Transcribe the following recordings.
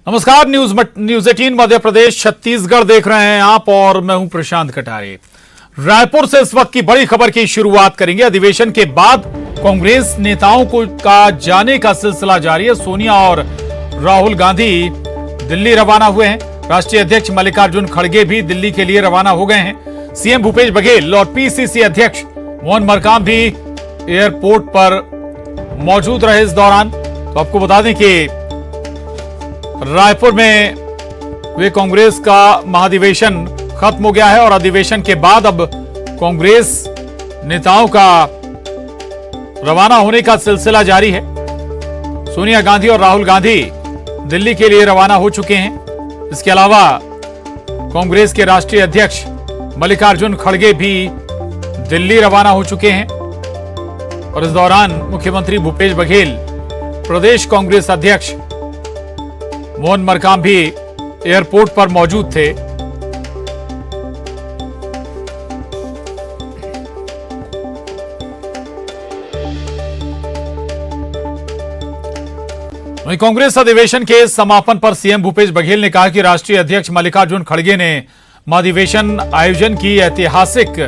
नमस्कार। न्यूज 18 मध्य प्रदेश छत्तीसगढ़ देख रहे हैं आप और मैं हूं प्रशांत कटारे। रायपुर से इस वक्त की बड़ी खबर की शुरुआत करेंगे। अधिवेशन के बाद कांग्रेस नेताओं का जाने का सिलसिला जारी है। सोनिया और राहुल गांधी दिल्ली रवाना हुए हैं। राष्ट्रीय अध्यक्ष मल्लिकार्जुन खड़गे भी दिल्ली के लिए रवाना हो गए हैं। सीएम भूपेश बघेल और पीसीसी अध्यक्ष मोहन मरकाम भी एयरपोर्ट पर मौजूद रहे इस दौरान। तो आपको बता दें कि रायपुर में वे कांग्रेस का महाधिवेशन खत्म हो गया है और अधिवेशन के बाद अब कांग्रेस नेताओं का रवाना होने का सिलसिला जारी है। सोनिया गांधी और राहुल गांधी दिल्ली के लिए रवाना हो चुके हैं। इसके अलावा कांग्रेस के राष्ट्रीय अध्यक्ष मल्लिकार्जुन खड़गे भी दिल्ली रवाना हो चुके हैं और इस दौरान मुख्यमंत्री भूपेश बघेल, प्रदेश कांग्रेस अध्यक्ष मोहन मरकाम भी एयरपोर्ट पर मौजूद थे। वहीं कांग्रेस अधिवेशन के समापन पर सीएम भूपेश बघेल ने कहा कि राष्ट्रीय अध्यक्ष मल्लिकार्जुन खड़गे ने महाधिवेशन आयोजन की ऐतिहासिक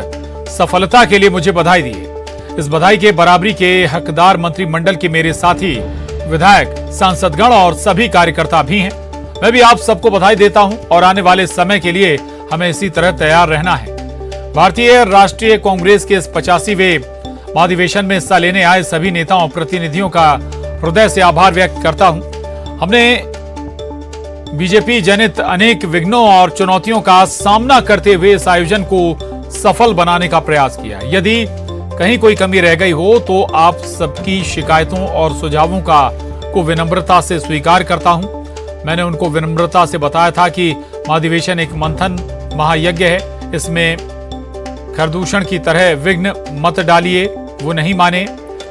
सफलता के लिए मुझे बधाई दी है। इस बधाई के बराबरी के हकदार मंत्रिमंडल के मेरे साथी विधायक, सांसदगण और सभी कार्यकर्ता भी हैं। मैं भी आप सबको बधाई देता हूं और आने वाले समय के लिए हमें इसी तरह तैयार रहना है। भारतीय राष्ट्रीय कांग्रेस के इस 85वें महाधिवेशन में हिस्सा लेने आए सभी नेताओं प्रतिनिधियों का हृदय से आभार व्यक्त करता हूं। हमने बीजेपी जनित अनेक विघ्नों और चुनौतियों का सामना करते हुए इस आयोजन को सफल बनाने का प्रयास किया। यदि कहीं कोई कमी रह गई हो तो आप सबकी शिकायतों और सुझावों को विनम्रता से स्वीकार करता हूं। मैंने उनको विनम्रता से बताया था कि महाधिवेशन एक मंथन महायज्ञ है, इसमें खरदूषण की तरह विघ्न मत डालिए। वो नहीं माने,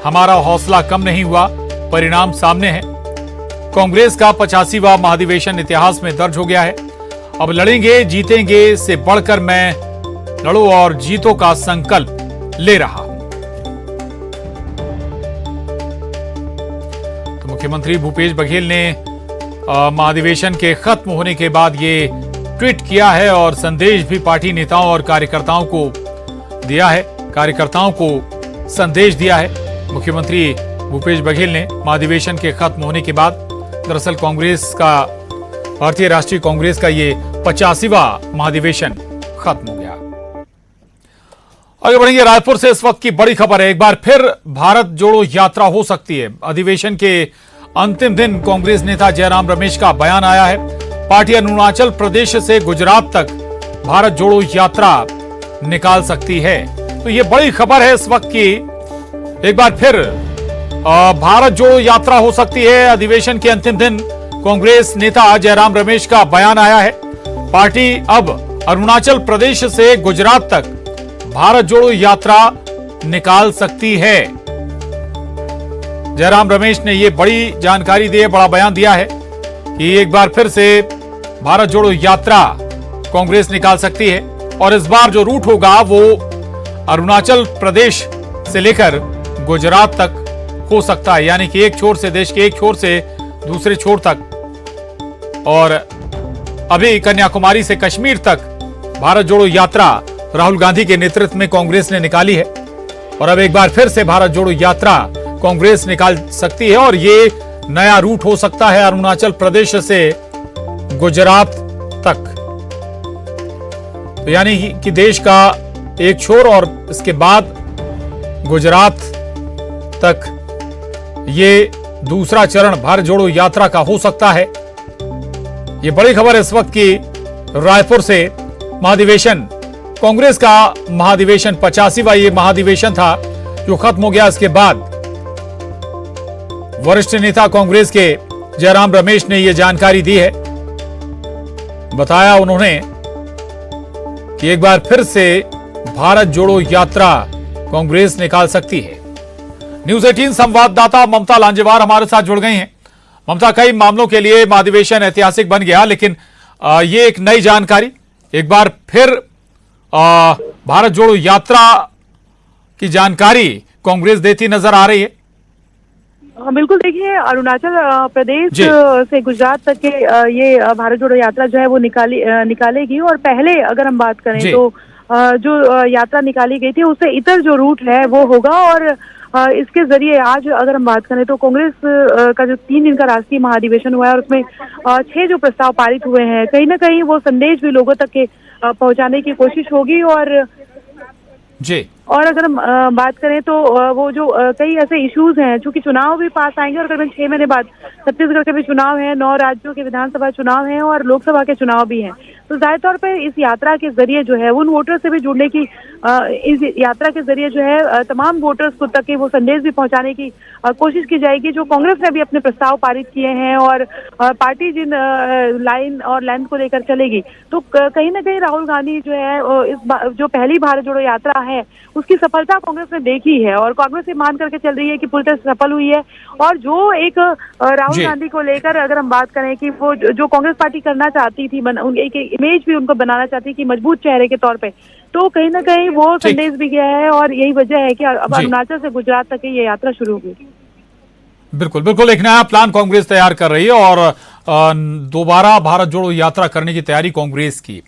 हमारा हौसला कम नहीं हुआ, परिणाम सामने है। कांग्रेस का 85वां महाधिवेशन इतिहास में दर्ज हो गया है। अब लड़ेंगे जीतेंगे से बढ़कर मैं लड़ो और जीतो का संकल्प ले रहा हूं। तो मुख्यमंत्री भूपेश बघेल ने महाधिवेशन के खत्म होने के बाद ये ट्वीट किया है और संदेश भी पार्टी नेताओं और कार्यकर्ताओं को दिया है। कार्यकर्ताओं को संदेश दिया है मुख्यमंत्री भूपेश बघेल ने महाधिवेशन के खत्म होने के बाद। दरअसल कांग्रेस का, भारतीय राष्ट्रीय कांग्रेस का ये 85वां महाधिवेशन खत्म हो गया। आगे बढ़ेंगे। रायपुर से इस वक्त की बड़ी खबर है। एक बार फिर भारत जोड़ो यात्रा हो सकती है। अधिवेशन के अंतिम दिन कांग्रेस नेता जयराम रमेश का बयान आया है। पार्टी अरुणाचल प्रदेश से गुजरात तक भारत जोड़ो यात्रा निकाल सकती है। तो ये बड़ी खबर है इस वक्त की। एक बार फिर भारत जोड़ो यात्रा हो सकती है। अधिवेशन के अंतिम दिन कांग्रेस नेता जयराम रमेश का बयान आया है। पार्टी अब अरुणाचल प्रदेश से गुजरात तक भारत जोड़ो यात्रा निकाल सकती है। जयराम रमेश ने यह बड़ी जानकारी दी है, बड़ा बयान दिया है कि एक बार फिर से भारत जोड़ो यात्रा कांग्रेस निकाल सकती है और इस बार जो रूट होगा वो अरुणाचल प्रदेश से लेकर गुजरात तक हो सकता है, यानी कि एक छोर से, देश के एक छोर से दूसरे छोर तक। और अभी कन्याकुमारी से कश्मीर तक भारत जोड़ो यात्रा राहुल गांधी के नेतृत्व में कांग्रेस ने निकाली है और अब एक बार फिर से भारत जोड़ो यात्रा कांग्रेस निकाल सकती है और ये नया रूट हो सकता है अरुणाचल प्रदेश से गुजरात तक। तो यानी कि देश का एक छोर और इसके बाद गुजरात तक ये दूसरा चरण भारत जोड़ो यात्रा का हो सकता है। ये बड़ी खबर इस वक्त की रायपुर से। महाधिवेशन, कांग्रेस का महाधिवेशन 85वां ये महाधिवेशन था जो खत्म हो गया। इसके बाद वरिष्ठ नेता कांग्रेस के जयराम रमेश ने यह जानकारी दी है। बताया उन्होंने कि एक बार फिर से भारत जोड़ो यात्रा कांग्रेस निकाल सकती है। न्यूज 18 संवाददाता ममता लांजेवार हमारे साथ जुड़ गई हैं। ममता, कई मामलों के लिए महाधिवेशन ऐतिहासिक बन गया, लेकिन ये एक नई जानकारी, एक बार फिर भारत जोड़ो यात्रा की जानकारी कांग्रेस देती नजर आ रही है। बिल्कुल, देखिए अरुणाचल प्रदेश से गुजरात तक के ये भारत जोड़ो यात्रा जो है वो निकालेगी। और पहले अगर हम बात करें तो जो यात्रा निकाली गई थी उससे इतर जो रूट है वो होगा। और इसके जरिए आज अगर हम बात करें तो कांग्रेस का जो 3 दिन का राष्ट्रीय महाधिवेशन हुआ है और उसमें 6 जो प्रस्ताव पारित हुए हैं, कहीं ना कहीं वो संदेश भी लोगों तक के पहुंचाने की कोशिश होगी। और अगर हम बात करें तो वो जो कई ऐसे इश्यूज हैं, चूंकि चुनाव भी पास आएंगे और करीबन 6 महीने बाद छत्तीसगढ़ के भी चुनाव हैं, 9 राज्यों के विधानसभा चुनाव हैं और लोकसभा के चुनाव भी हैं। तो जाहिर तौर पर इस यात्रा के जरिए जो है उन वोटर से भी जुड़ने की, इस यात्रा के जरिए जो है तमाम वोटर्स को तक के वो संदेश भी पहुंचाने की कोशिश की जाएगी। जो कांग्रेस ने भी अपने प्रस्ताव पारित किए हैं और पार्टी जिन लाइन और लेंथ को लेकर चलेगी, तो कहीं ना कहीं राहुल गांधी जो है जो पहली भारत जोड़ो यात्रा है उसकी सफलता कांग्रेस ने देखी है और कांग्रेस ये मान करके चल रही है कि पूरी तरह सफल हुई है। और जो एक राहुल गांधी को लेकर अगर हम बात करें कि वो जो कांग्रेस पार्टी करना चाहती थी, एक इमेज भी उनको बनाना चाहती थी मजबूत चेहरे के तौर पे, तो कहीं ना कहीं वो संदेश भी गया है। और यही वजह है कि अब अरुणाचल से गुजरात तक की ये यात्रा शुरू होगी। बिल्कुल बिल्कुल, एक नया प्लान कांग्रेस तैयार कर रही है और दोबारा भारत जोड़ो यात्रा करने की तैयारी कांग्रेस की।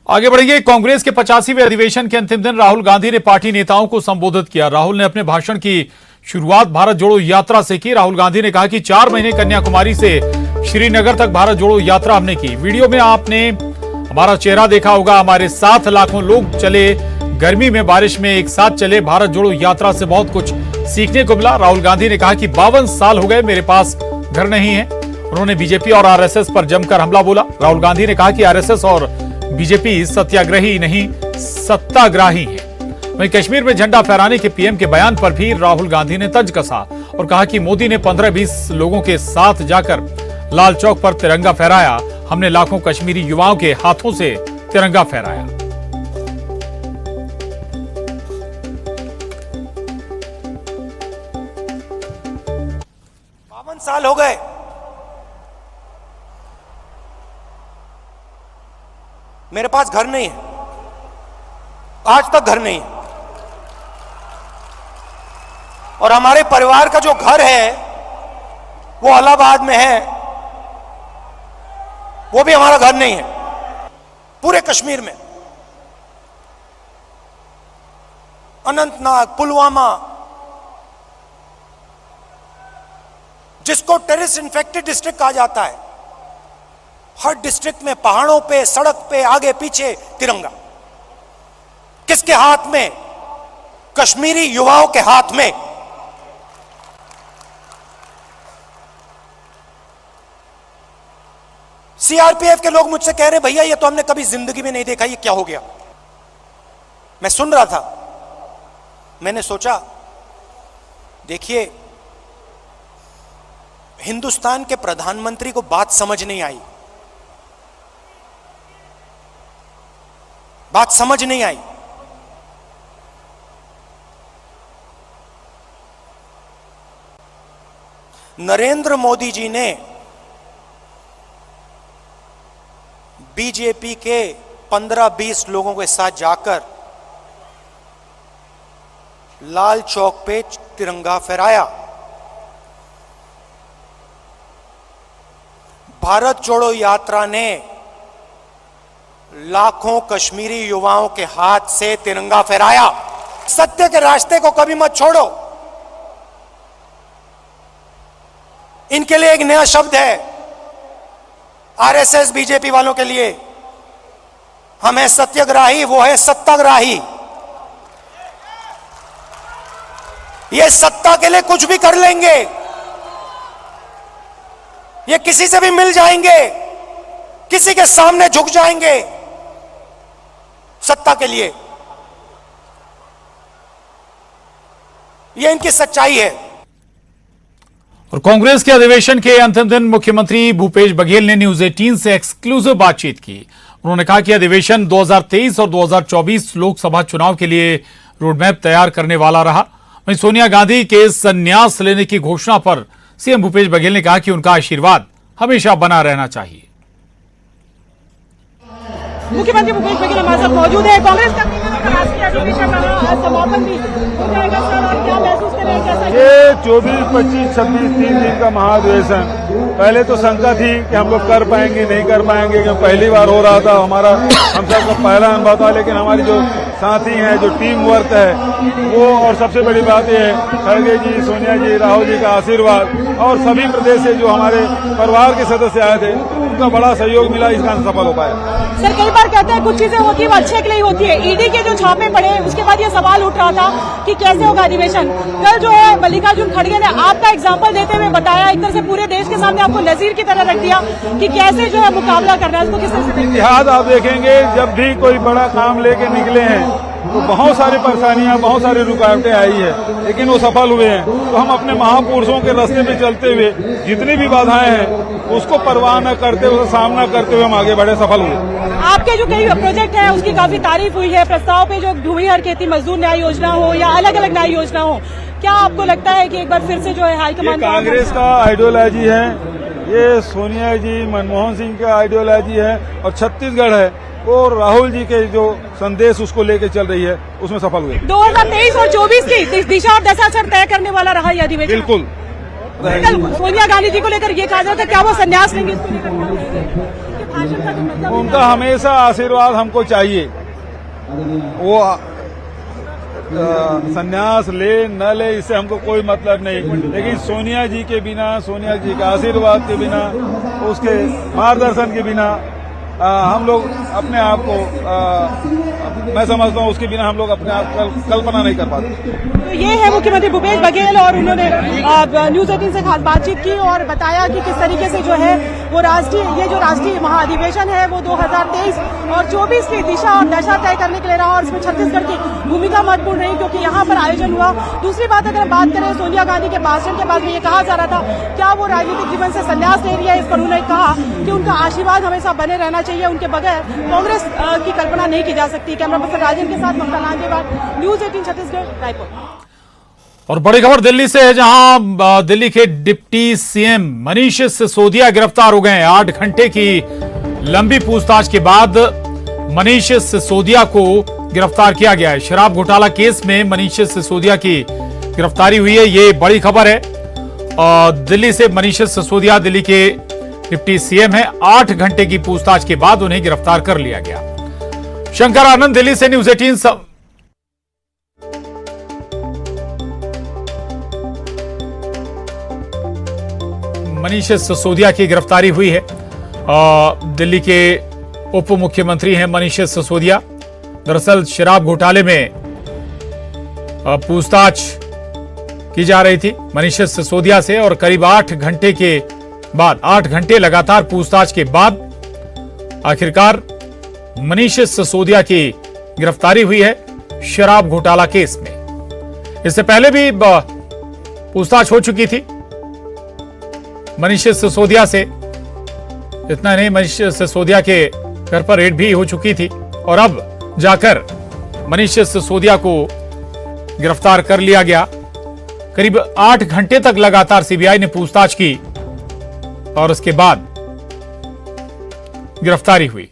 आगे बढ़ेंगे। कांग्रेस के 85वें अधिवेशन के अंतिम दिन राहुल गांधी ने पार्टी नेताओं को संबोधित किया। राहुल ने अपने भाषण की शुरुआत भारत जोड़ो यात्रा से की। राहुल गांधी ने कहा कि 4 महीने कन्याकुमारी से श्रीनगर तक भारत जोड़ो यात्रा हमने की। वीडियो में आपने हमारा चेहरा देखा होगा। हमारे साथ लाखों लोग चले, गर्मी में बारिश में एक साथ चले। भारत जोड़ो यात्रा से बहुत कुछ सीखने को मिला। राहुल गांधी ने कहा कि 52 साल हो गए, मेरे पास घर नहीं है। उन्होंने बीजेपी और आरएसएस पर जमकर हमला बोला। राहुल गांधी ने कहा कि आरएसएस और बीजेपी सत्याग्रही नहीं सत्ताग्राही है। वहीं कश्मीर में झंडा फहराने के पीएम के बयान पर भी राहुल गांधी ने तंज कसा और कहा कि मोदी ने 15-20 लोगों के साथ जाकर लाल चौक पर तिरंगा फहराया। हमने लाखों कश्मीरी युवाओं के हाथों से तिरंगा फहराया। 52 साल हो गए, मेरे पास घर नहीं है, आज तक घर नहीं है। और हमारे परिवार का जो घर है वो इलाहाबाद में है, वो भी हमारा घर नहीं है। पूरे कश्मीर में अनंतनाग, पुलवामा, जिसको टेररिस्ट इन्फेक्टेड डिस्ट्रिक्ट कहा जाता है, हर डिस्ट्रिक्ट में पहाड़ों पे, सड़क पे, आगे पीछे तिरंगा। किसके हाथ में? कश्मीरी युवाओं के हाथ में। सीआरपीएफ के लोग मुझसे कह रहे भैया ये तो हमने कभी जिंदगी में नहीं देखा, ये क्या हो गया? मैं सुन रहा था, मैंने सोचा देखिए हिंदुस्तान के प्रधानमंत्री को बात समझ नहीं आई, बात समझ नहीं आई। नरेंद्र मोदी जी ने बीजेपी के 15-20 लोगों के साथ जाकर लाल चौक पे तिरंगा फहराया। भारत जोड़ो यात्रा ने लाखों कश्मीरी युवाओं के हाथ से तिरंगा फहराया। सत्य के रास्ते को कभी मत छोड़ो। इनके लिए एक नया शब्द है, आरएसएस बीजेपी वालों के लिए, हम है सत्याग्राही, वो है सत्ताग्राही। ये सत्ता के लिए कुछ भी कर लेंगे, ये किसी से भी मिल जाएंगे, किसी के सामने झुक जाएंगे सत्ता के लिए। ये इनकी सच्चाई है। और कांग्रेस के अधिवेशन के अंतिम दिन मुख्यमंत्री भूपेश बघेल ने न्यूज 18 से एक्सक्लूसिव बातचीत की। उन्होंने कहा कि अधिवेशन 2023 और 2024 लोकसभा चुनाव के लिए रोडमैप तैयार करने वाला रहा। वहीं सोनिया गांधी के संन्यास लेने की घोषणा पर सीएम भूपेश बघेल ने कहा कि उनका आशीर्वाद हमेशा बना रहना चाहिए। मुख्यमंत्री भूपेश बघेल हमारे साथ मौजूद है। कांग्रेस का राष्ट्रीय अधिवेशन समापन भी हो जाएगा सर, और क्या महसूस देखते हुए कैसा? ये 24, 25, 26 3 दिन का महाधिवेशन, पहले तो शंका थी कि हम लोग कर पाएंगे नहीं कर पाएंगे, क्योंकि पहली बार हो रहा था, हमारा हम सबका पहला अनुभव था। लेकिन हमारी जो साथी हैं, जो टीम वर्क है वो, और सबसे बड़ी बात यह है खड़गे जी, सोनिया जी, राहुल जी का आशीर्वाद, और सभी प्रदेश से जो हमारे परिवार के सदस्य आए थे उनका बड़ा सहयोग मिला, इस कारण सफल हो पाया। सर कई बार कहते हैं कुछ चीजें होती है वो अच्छे के लिए होती है। ईडी के जो छापे पड़े उसके बाद ये सवाल उठ रहा था कि कैसे होगा अधिवेशन। कल जो है मल्लिकार्जुन खड़गे ने आपका एग्जाम्पल देते हुए बताया, एक तरह से पूरे देश के सामने आपको नजीर की तरह रख दिया कि कैसे जो है मुकाबला करना है, उसको किस तरह से। इतिहास आप देखेंगे, जब भी कोई बड़ा काम लेके निकले हैं तो बहुत सारी परेशानियां, बहुत सारी रुकावटें आई है, लेकिन वो सफल हुए हैं। तो हम अपने महापुरुषों के रास्ते में चलते हुए जितनी भी बाधाएं हैं उसको परवाह न करते हुए, सामना करते हुए हम आगे बढ़े, सफल हुए। आपके जो कई प्रोजेक्ट है उसकी काफी तारीफ हुई है। प्रस्ताव पे जो भूमिहर खेती मजदूर न्याय योजना हो या अलग अलग न्याय योजना हो, क्या आपको लगता है कि एक बार फिर से जो है हाईकमान कांग्रेस का आइडियोलॉजी है, ये सोनिया जी, मनमोहन सिंह का आइडियोलॉजी है, और छत्तीसगढ़ है और राहुल जी के जो संदेश उसको लेके चल रही है, उसमें सफल हुए। 2023 और 24 की दिशा और दशा तय करने वाला रहा यह अधिवेशन। बिल्कुल। कल सोनिया गांधी जी को लेकर ये कहा जाता है, क्या वो संन्यास लेंगे इसको लेकर? भाषण का जो मतलब उनका हमेशा आशीर्वाद हमको चाहिए। वो संन्यास ले न ले इससे हमको कोई मतलब नहीं, लेकिन सोनिया जी के बिना, सोनिया जी के आशीर्वाद के बिना, उसके मार्गदर्शन के बिना हम लोग अपने आप को, मैं समझता हूँ उसके बिना हम लोग अपने आप कल्पना नहीं कर पाते। तो ये है मुख्यमंत्री भूपेश बघेल, और उन्होंने न्यूज 18 से खास बातचीत की और बताया कि किस तरीके से जो है वो ये जो राष्ट्रीय महाधिवेशन है वो 2023 और 24 की दिशा और दशा तय करने के लिए रहा, और इसमें छत्तीसगढ़ की भूमिका महत्वपूर्ण रही क्योंकि यहाँ पर आयोजन हुआ। दूसरी बात, अगर हम बात करें सोनिया गांधी के भाषण के बाद में ये कहा जा रहा था क्या वो राजनीतिक जीवन से संन्यास ले रही है, इस पर उन्होंने कहा कि उनका आशीर्वाद हमेशा बने रहना चाहिए, उनके बगैर कांग्रेस की कल्पना नहीं की जा सकती। कैमरा पर्सन राजेंद्र के साथ ममता नांदेवाल, न्यूज 18 छत्तीसगढ़, रायपुर। और बड़ी खबर दिल्ली से है, जहां दिल्ली के डिप्टी सीएम मनीष सिसोदिया गिरफ्तार हो गए हैं। 8 घंटे की लंबी पूछताछ के बाद मनीष सिसोदिया को गिरफ्तार किया गया है। शराब घोटाला केस में मनीष सिसोदिया की गिरफ्तारी हुई है, ये बड़ी खबर है। और दिल्ली से मनीष सिसोदिया दिल्ली के डिप्टी सीएम है। 8 घंटे की पूछताछ के बाद उन्हें गिरफ्तार कर लिया गया। शंकर आनंद दिल्ली से, न्यूज 18। मनीष सिसोदिया की गिरफ्तारी हुई है। दिल्ली के उप मुख्यमंत्री हैं मनीष सिसोदिया। दरअसल शराब घोटाले में पूछताछ की जा रही थी मनीष सिसोदिया से, और करीब 8 घंटे के बाद, 8 घंटे लगातार पूछताछ के बाद आखिरकार मनीष सिसोदिया की गिरफ्तारी हुई है शराब घोटाला केस में। इससे पहले भी पूछताछ हो चुकी थी मनीष सिसोदिया से। इतना नहीं, मनीष सिसोदिया के घर पर रेड भी हो चुकी थी, और अब जाकर मनीष सिसोदिया को गिरफ्तार कर लिया गया। करीब 8 घंटे तक लगातार सीबीआई ने पूछताछ की और उसके बाद गिरफ्तारी हुई।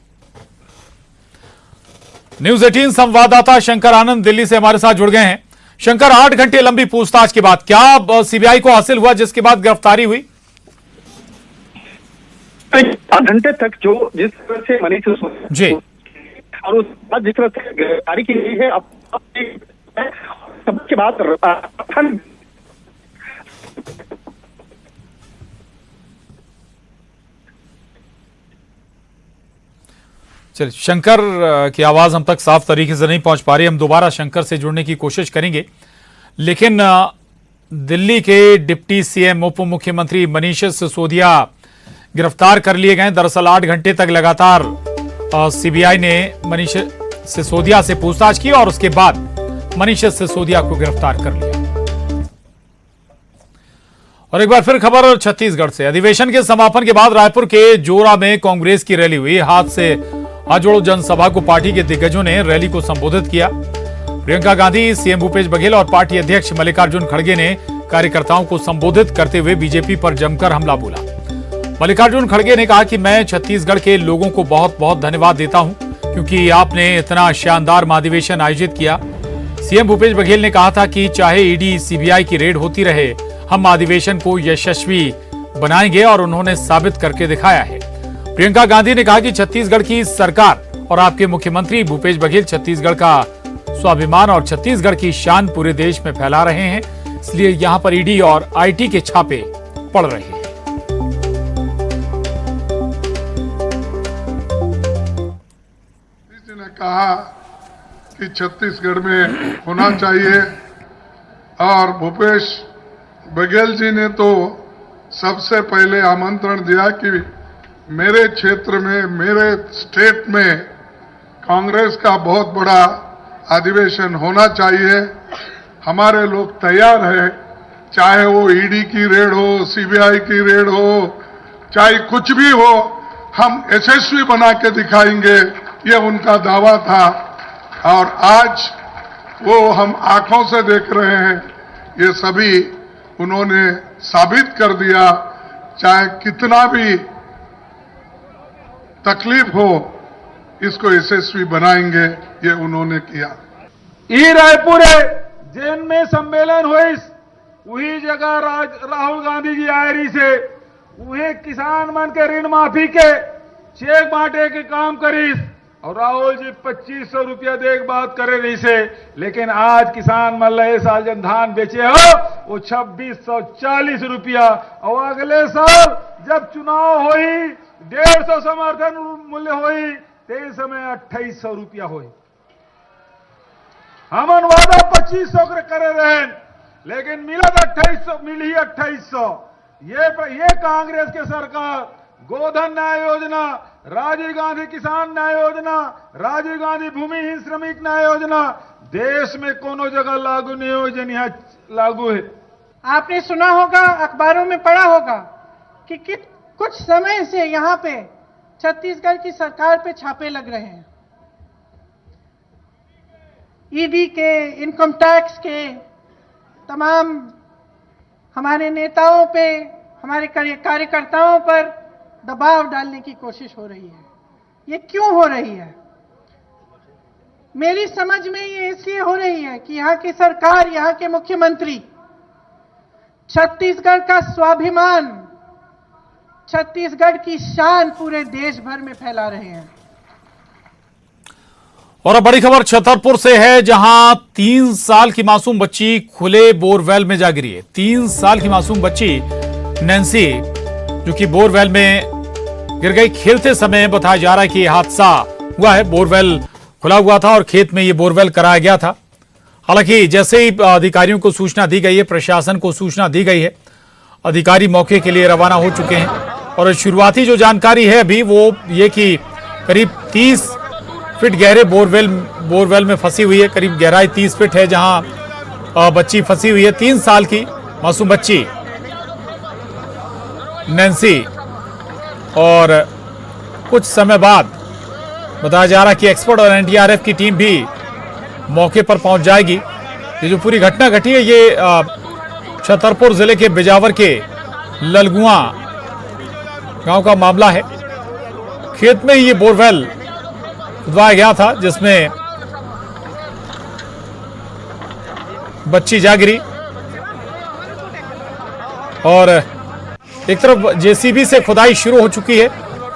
न्यूज 18 संवाददाता शंकर आनंद दिल्ली से हमारे साथ जुड़ गए हैं। शंकर, 8 घंटे लंबी पूछताछ के बाद क्या सीबीआई को हासिल हुआ जिसके बाद गिरफ्तारी हुई? 8 घंटे तक जो जिस तरह से मनीष जी, और उस बाद जिस तरह से गिरफ्तारी की गई है, अब सबके बाद चलिए, शंकर की आवाज हम तक साफ तरीके से नहीं पहुंच पा रही। हम दोबारा शंकर से जुड़ने की कोशिश करेंगे, लेकिन दिल्ली के डिप्टी सीएम उप मुख्यमंत्री मनीष सिसोदिया गिरफ्तार कर लिए गए। दरअसल 8 घंटे तक लगातार सीबीआई ने मनीष सिसोदिया से पूछताछ की और उसके बाद मनीष सिसोदिया को गिरफ्तार कर लिया। और एक बार फिर खबर छत्तीसगढ़ से। अधिवेशन के समापन के बाद रायपुर के जोरा में कांग्रेस की रैली हुई। हाथ जोड़ो जनसभा को पार्टी के दिग्गजों ने रैली को संबोधित किया। प्रियंका गांधी, सीएम भूपेश बघेल और पार्टी अध्यक्ष मल्लिकार्जुन खड़गे ने कार्यकर्ताओं को संबोधित करते हुए बीजेपी पर जमकर हमला बोला। मल्लिकार्जुन खड़गे ने कहा कि मैं छत्तीसगढ़ के लोगों को बहुत बहुत धन्यवाद देता हूं, क्योंकि आपने इतना शानदार महाधिवेशन आयोजित किया। सीएम भूपेश बघेल ने कहा था कि चाहे ईडी सीबीआई की रेड होती रहे, हम अधिवेशन को यशस्वी बनाएंगे और उन्होंने साबित करके दिखाया है। प्रियंका गांधी ने कहा कि छत्तीसगढ़ की सरकार और आपके मुख्यमंत्री भूपेश बघेल छत्तीसगढ़ का स्वाभिमान और छत्तीसगढ़ की शान पूरे देश में फैला रहे हैं, इसलिए यहां पर ईडी और आईटी के छापे पड़ रहे हैं। किसी ने कहा कि छत्तीसगढ़ में होना चाहिए और भूपेश बघेल जी ने तो सबसे पहले आमंत्रण दिया कि मेरे क्षेत्र में, मेरे स्टेट में कांग्रेस का बहुत बड़ा अधिवेशन होना चाहिए। हमारे लोग तैयार हैं, चाहे वो ईडी की रेड हो, सीबीआई की रेड हो, चाहे कुछ भी हो, हम यशस्वी बना के दिखाएंगे, ये उनका दावा था। और आज वो हम आंखों से देख रहे हैं, ये सभी उन्होंने साबित कर दिया। चाहे कितना भी तकलीफ हो, इसको यशस्वी बनाएंगे, ये उन्होंने किया। ई रायपुर जेन में सम्मेलन हुई, वही जगह राहुल गांधी जी आयरी से वही किसान मन के ऋण माफी के चेक बांटे के काम करीस और राहुल जी 2500 रुपया दे के बात करे रही से, लेकिन आज किसान मन ले साल जन धान बेचे हो वो 2640 रुपया और अगले साल जब चुनाव होई 150 समर्थन मूल्य होई ते समय 2800 रुपया होई। हमन वादा 2500 करे रहे, लेकिन मिला 2800, मिली 2800। ये कांग्रेस के सरकार गोधन न्याय योजना, राजीव गांधी किसान न्याय योजना, राजीव गांधी भूमिहीन श्रमिक न्याय योजना देश में कोनो जगह लागू नहीं हो, जन यहाँ लागू है। आपने सुना होगा, अखबारों में पढ़ा होगा कि कुछ समय से यहाँ पे छत्तीसगढ़ की सरकार पे छापे लग रहे हैं, ईडी के, इनकम टैक्स के, तमाम हमारे नेताओं पे, हमारे कार्यकर्ताओं पर दबाव डालने की कोशिश हो रही है। ये क्यों हो रही है? मेरी समझ में ये इसलिए हो रही है कि यहाँ की सरकार, यहाँ के मुख्यमंत्री छत्तीसगढ़ का स्वाभिमान, छत्तीसगढ़ की शान पूरे देश भर में फैला रहे हैं। और अब बड़ी खबर छतरपुर से है, जहां 3 साल की मासूम बच्ची खुले बोरवेल में जा गिरी है। 3 साल की मासूम बच्ची नैन्सी जो कि बोरवेल में गिर गई। खेलते समय बताया जा रहा है कि हादसा हुआ है। बोरवेल खुला हुआ था और खेत में ये बोरवेल कराया गया था। हालांकि जैसे ही अधिकारियों को सूचना दी गई है, प्रशासन को सूचना दी गई है, अधिकारी मौके के लिए रवाना हो चुके हैं। और शुरुआती जो जानकारी है अभी वो ये कि करीब 30 फीट गहरे बोरवेल में फंसी हुई है। करीब गहराई 30 फीट है जहां बच्ची फंसी हुई है। 3 साल की मासूम बच्ची नैन्सी। और कुछ समय बाद बताया जा रहा है कि एक्सपर्ट और एनडीआरएफ की टीम भी मौके पर पहुंच जाएगी। ये जो पूरी घटना घटी है ये छतरपुर जिले के बिजावर के ललगुआ गांव का मामला है। खेत में ही ये बोरवेल खुदवाया गया था जिसमें बच्ची जा गिरी। और एक तरफ जेसीबी से खुदाई शुरू हो चुकी है,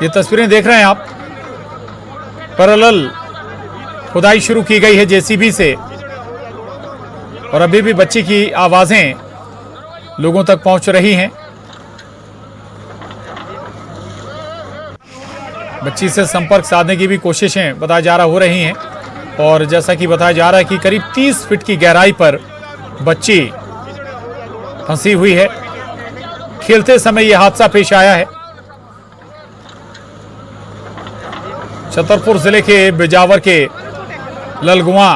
ये तस्वीरें देख रहे हैं आप। पैरेलल खुदाई शुरू की गई है जेसीबी से और अभी भी बच्ची की आवाजें लोगों तक पहुंच रही हैं। बच्ची से संपर्क साधने की भी कोशिशें बताया जा रहा हो रही हैं। और जैसा कि बताया जा रहा है कि करीब 30 फीट की गहराई पर बच्ची फंसी हुई है। खेलते समय यह हादसा पेश आया है। छतरपुर जिले के बिजावर के ललगुआ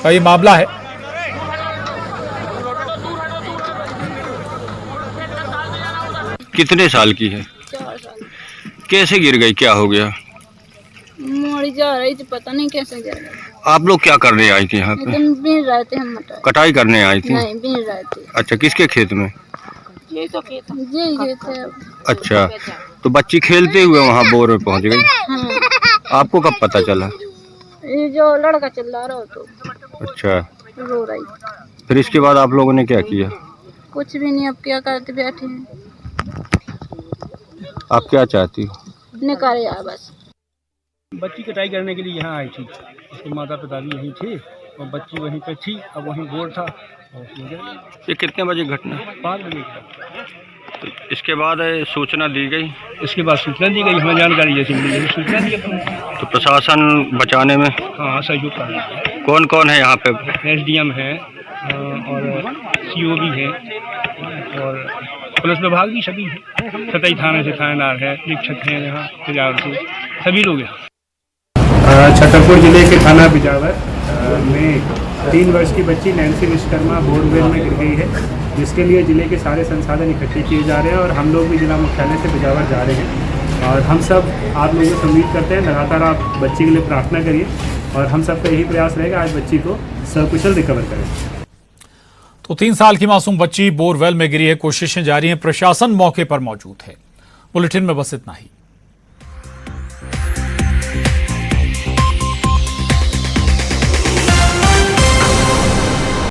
का ये मामला है। कितने साल की है? 4 साल। कैसे गिर गई, क्या हो गया? मोड़ी जा रही थी, पता नहीं कैसे गिर गई। आप लोग क्या करने आई थी यहाँ पे? बीन रहे थे हम मटर। कटाई करने आई थी? नहीं, बीन रहे थे। अच्छा, किसके खेत में? यही तो खेत थे। अच्छा, तो बच्ची खेलते हुए वहाँ बोर में पहुँच गई। हाँ। आपको कब पता चला? ये जो लड़का चिल्ला रहा हो तो अच्छा, रो रही। फिर इसके बाद आप लोगों ने क्या किया? कुछ भी नहीं, अब क्या करते, बैठे हैं। आप क्या चाहती हो? निकाल यार बस। बच्ची कटाई करने के लिए यहाँ आई थी, उसके माता पिता भी यहीं थे और बच्ची वहीं पे थी। अब वहीं बोर था और ये कितने बजे घटना? 5 बजे का। तो इसके बाद सूचना दी गई? इसके बाद सूचना दी गई, हमें जानकारी जैसे मिली सूचना दी अपने। तो प्रशासन बचाने में हाँ सहयोग कर रहा है। कौन कौन है यहाँ पे? SDM है और CO भी है और पुलिस विभाग भी सभी है। सतई थाने से थानेदार है, अधीक्षक हैं यहाँ बिजावर से, सभी लोग हैं। छतरपुर जिले के थाना बिजावर में 3 वर्ष की बच्ची नैन्सी विश्वकर्मा बोरवेल में गिर गई है, जिसके लिए जिले के सारे संसाधन इकट्ठे किए जा रहे हैं और हम लोग भी जिला मुख्यालय से बिजावर जा रहे हैं। और हम सब आप लोगों से उम्मीद करते हैं लगातार आप बच्ची के लिए प्रार्थना करिए और हम सबका यही प्रयास रहेगा आज बच्ची को सकुशल रिकवर करें। तो 3 साल की मासूम बच्ची बोरवेल में गिरी है, कोशिशें जारी हैं, प्रशासन मौके पर मौजूद है। बुलेटिन में बस इतना ही।